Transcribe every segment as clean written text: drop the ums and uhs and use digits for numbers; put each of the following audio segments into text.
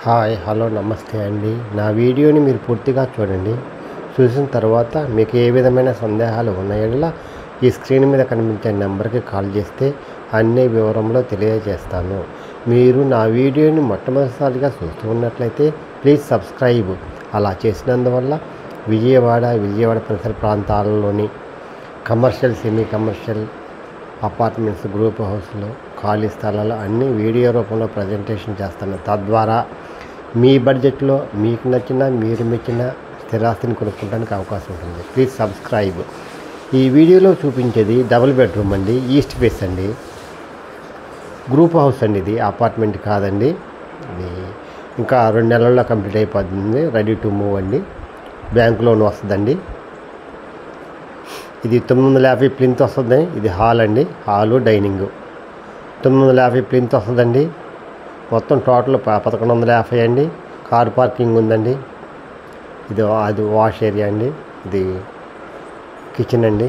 Hi hello నమస్తే అండి. నా వీడియోని మీరు పూర్తిగా చూడండి. చూసిన తర్వాత మీకు ఏ విధమైన సందేహాలు ఉన్న యెడల ఈ స్క్రీన్ మీద కనిపించే నెంబర్కి కాల్ చేస్తే అన్ని వివరంలో తెలియజేస్తాను. మీరు నా వీడియోని మొట్టమొదటిసారిగా చూస్తూ ఉన్నట్లయితే ప్లీజ్ సబ్స్క్రైబ్. అలా చేసినందువల్ల విజయవాడ పరిసర ప్రాంతాలలోని commercial, semi commercial apartments, group హౌస్లో ఖాళీ స్థలాలు అన్నీ వీడియో రూపంలో ప్రజెంటేషన్ చేస్తాను. తద్వారా మీ బడ్జెట్లో మీకు నచ్చిన, మీరు మెచ్చిన స్థిరాస్తిని కొనుక్కోవడానికి అవకాశం ఉంటుంది. Please subscribe. ఈ వీడియోలో చూపించేది డబుల్ బెడ్రూమ్ అండి, ఈస్ట్ ఫేస్ అండి, గ్రూప్ హౌస్ అండి. ఇది అపార్ట్మెంట్ కాదండి. ఇది ఇంకా 2 నెలల్లో కంప్లీట్ అయిపోతుంది. రెడీ టు మూవ్ అండి. బ్యాంక్ లోన్ వస్తుందండి. ఇది 950 ప్లింత్ వస్తుంది. ఇది హాల్ అండి, హాలు డైనింగ్. 950 ప్లింత్ వస్తుందండి. మొత్తం టోటల్ 1150 అండి. కార్ పార్కింగ్ ఉందండి. అది వాష్ ఏరియా అండి. ఇది కిచెన్ అండి.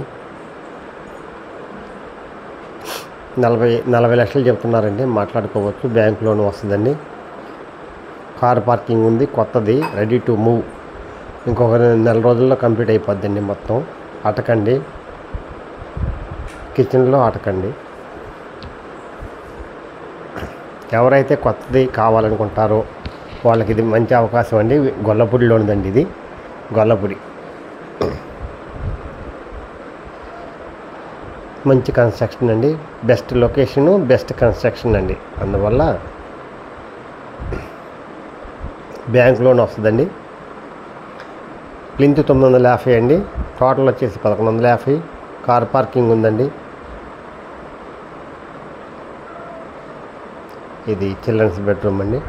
40 లక్షలు చెప్తున్నారండి, మాట్లాడుకోవచ్చు. బ్యాంక్ లోన్ వస్తుందండి. కార్ పార్కింగ్ ఉంది, కొత్తది, రెడీ టు మూవ్. ఇంకొక 2 నెల రోజుల్లో కంప్లీట్ అయిపోద్దండి. మొత్తం అటకండి, కిచెన్లో అటకండి. ఎవరైతే కొత్తది కావాలనుకుంటారో వాళ్ళకి ఇది మంచి అవకాశం అండి. గొల్లపూడిలో ఉందండి. ఇది గొల్లపూడి. మంచి కన్స్ట్రక్షన్ అండి. బెస్ట్ లొకేషను, బెస్ట్ కన్స్ట్రక్షన్ అండి. అందువల్ల బ్యాంక్ లోన్ వస్తుందండి. ప్లింత్ 950 అండి. టోటల్ వచ్చేసి 1150. కార్ పార్కింగ్ ఉందండి. ఇది చిల్డ్రన్స్ బెడ్రూమ్ అండి.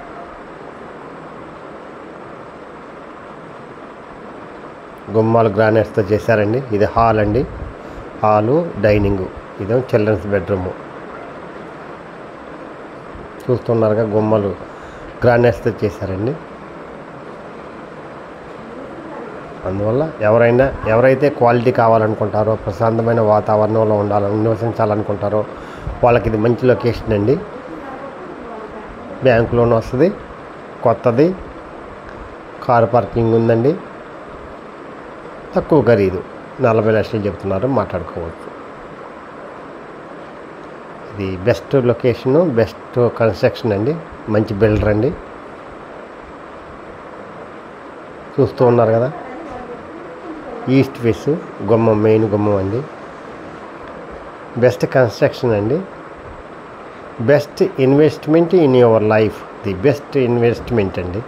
గుమ్మాలు గ్రానైట్స్తో చేశారండి. ఇది హాల్ అండి, హాలు డైనింగ్. ఇదేమో చిల్డ్రన్స్ బెడ్రూము. చూస్తున్నారుగా, గుమ్మలు గ్రానైట్స్తో చేశారండి. అందువల్ల ఎవరైతే క్వాలిటీ కావాలనుకుంటారో, ప్రశాంతమైన వాతావరణంలో నివసించాలనుకుంటారో వాళ్ళకి ఇది మంచి లొకేషన్ అండి. బ్యాంక్ లోన్ వస్తుంది, కొత్తది, కార్ పార్కింగ్ ఉందండి. తక్కువ ఖరీదు, 40 లక్షలు చెప్తున్నారు, మాట్లాడుకోవచ్చు. ఇది బెస్ట్ లొకేషను, బెస్ట్ కన్స్ట్రక్షన్ అండి. మంచి బిల్డర్ అండి. చూస్తూ ఉన్నారు కదా, ఈస్ట్ ఫేస్ గుమ్మం, మెయిన్ గుమ్మం అండి. బెస్ట్ కన్స్ట్రక్షన్ అండి. Best investment in your life. The best investment అండి.